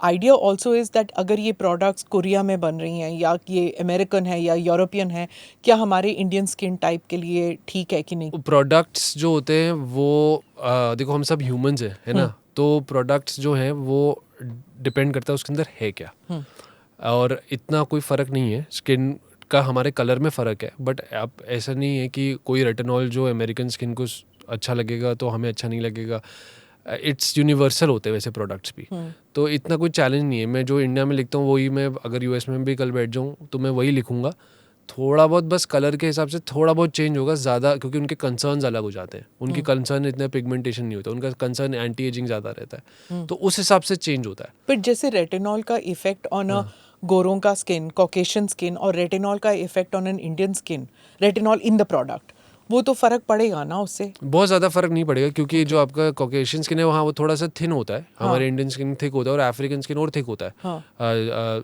Idea also is that अगर ये products Korea में बन रही हैं या ये अमेरिकन है या यूरोपियन है, क्या हमारे इंडियन स्किन टाइप के लिए ठीक है कि नहीं? प्रोडक्ट्स जो होते हैं वो देखो हम सब ह्यूमंस हैं, है ना, तो प्रोडक्ट्स जो हैं वो डिपेंड करता है उसके अंदर है क्या। और इतना कोई फ़र्क नहीं है स्किन का, हमारे कलर में फ़र्क है, बट अब ऐसा नहीं है कि कोई रेटिनॉल जो अमेरिकन स्किन को अच्छा लगेगा तो हमें अच्छा नहीं लगेगा। इट्स यूनिवर्सल होते हैं वैसे प्रोडक्ट्स भी। तो इतना कोई चैलेंज नहीं है। मैं जो इंडिया में लिखता हूँ वही मैं अगर यूएस में भी कल बैठ जाऊँ तो मैं वही लिखूँगा। थोड़ा बहुत बस कलर के हिसाब से थोड़ा बहुत चेंज होगा ज़्यादा, क्योंकि उनके कंसर्न्स अलग हो जाते हैं। उनकी कंसर्न इतना पिगमेंटेशन नहीं होता, उनका कंसर्न एंटी एजिंग ज़्यादा रहता है, तो उस हिसाब से चेंज होता है। पर जैसे रेटिनॉल का इफेक्ट ऑन अ गोरों का स्किन, कॉकेशियन स्किन, और रेटिनॉल का effect on an Indian skin, retinol in the product, वो तो फर्क पड़ेगा ना उससे? बहुत ज़्यादा फर्क नहीं पड़ेगा, क्योंकि जो आपका कॉकेशियन स्किन है वहाँ वो थोड़ा सा थिन होता है, हमारे इंडियन स्किन थिक होता है और अफ्रीकन स्किन और थिक होता है।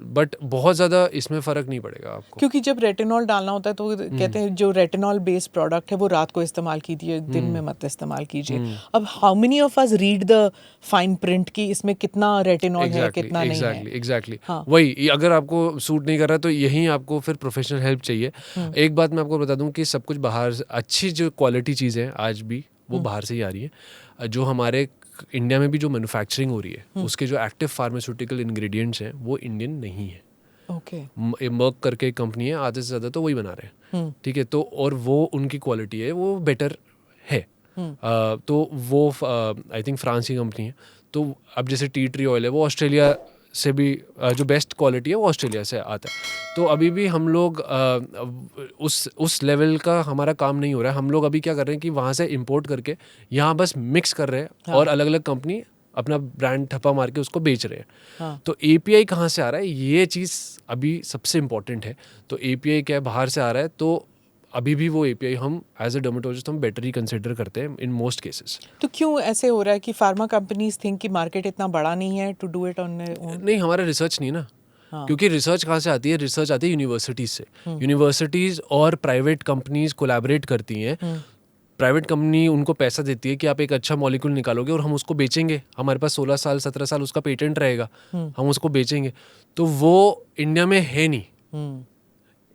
बट बहुत ज़्यादा इसमें फ़र्क नहीं पड़ेगा आपको। क्योंकि जब रेटिनॉल डालना होता है तो कहते हैं जो रेटिनॉल बेस्ड प्रोडक्ट है वो रात को इस्तेमाल कीजिए, दिन में मत इस्तेमाल कीजिए। अब how many of us read the fine print की इसमें कितना रेटिनॉल है कितना नहीं है? एग्जैक्टली वही, अगर आपको सूट नहीं कर रहा तो यहीं आपको फिर प्रोफेशनल हेल्प चाहिए। एक बात मैं आपको बता दूं कि सब कुछ बाहर से, अच्छी जो क्वालिटी चीज़ें हैं आज भी वो बाहर से ही आ रही है। जो हमारे इंडिया में भी जो मैन्युफैक्चरिंग हो रही है उसके जो एक्टिव फार्मास्यूटिकल इंग्रेडिएंट्स हैं वो इंडियन नहीं है। मर्क करके एक कंपनी है, आधे से ज़्यादा तो वही बना रहे हैं, ठीक है, तो और वो उनकी क्वालिटी है वो बेटर है। तो वो आई थिंक फ्रांस की कंपनी है। तो अब जैसे टी ट्री ऑयल है वो ऑस्ट्रेलिया से भी जो बेस्ट क्वालिटी है वो ऑस्ट्रेलिया से आता है। तो अभी भी हम लोग उस लेवल का हमारा काम नहीं हो रहा है। हम लोग अभी क्या कर रहे हैं कि वहाँ से इंपोर्ट करके यहाँ बस मिक्स कर रहे हैं और अलग अलग कंपनी अपना ब्रांड ठप्पा मार के उसको बेच रहे हैं। तो एपीआई कहाँ से आ रहा है, ये चीज़ अभी सबसे इम्पोर्टेंट है। तो एपीआई क्या है, बाहर से आ रहा है, तो अभी भी वो एपीआई हम एज अ डर्मेटोलॉजिस्ट हम बेटर ही कंसिडर करते हैं इन मोस्ट केसेस। तो क्यों ऐसे हो रहा है कि फार्मा कंपनीज थिंक कि मार्केट इतना बड़ा नहीं है टू डू इट ऑन नहीं, हमारा रिसर्च नहीं ना। क्योंकि रिसर्च कहाँ से आती है, रिसर्च आती है यूनिवर्सिटीज़ से। यूनिवर्सिटीज़ और प्राइवेट कंपनीज कोलैबोरेट करती हैं। प्राइवेट कंपनी उनको पैसा देती है कि आप एक अच्छा मॉलिक्यूल निकालोगे और हम उसको बेचेंगे, हमारे पास 16 साल 17 साल उसका पेटेंट रहेगा, हम उसको बेचेंगे। तो वो इंडिया में है नहीं।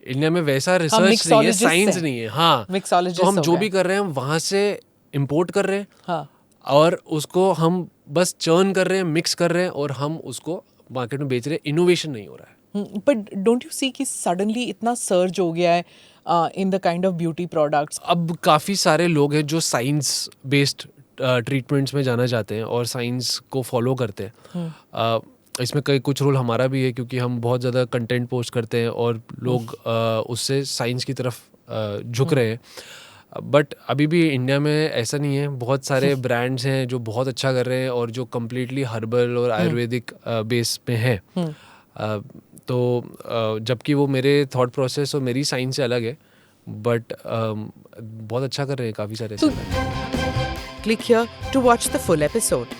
इंडिया में वैसा रिसर्च नहीं है, साइंस नहीं है। हाँ, तो हम जो भी कर रहे हैं वहाँ से इम्पोर्ट कर रहे हैं और उसको हम बस चर्न कर रहे हैं, मिक्स कर रहे हैं और हम उसको मार्केट में बेच रहे हैं। इनोवेशन नहीं हो रहा है। बट डोंट यू सी कि सडनली इतना सर्ज हो गया है in the kind of beauty products? अब काफ़ी सारे लोग हैं जो साइंस बेस्ड ट्रीटमेंट्स में जाना चाहते हैं और साइंस को फॉलो करते हैं। इसमें कुछ रोल हमारा भी है, क्योंकि हम बहुत ज़्यादा कंटेंट पोस्ट करते हैं और लोग उससे साइंस की तरफ झुक रहे हैं। बट अभी भी इंडिया में ऐसा नहीं है। बहुत सारे ब्रांड्स हैं जो बहुत अच्छा कर रहे हैं और जो कम्प्लीटली हर्बल और आयुर्वेदिक बेस पे हैं। तो जबकि वो मेरे थॉट प्रोसेस और मेरी साइंस से अलग है, बट बहुत अच्छा कर रहे हैं काफ़ी सारे। Click here to watch the full episode.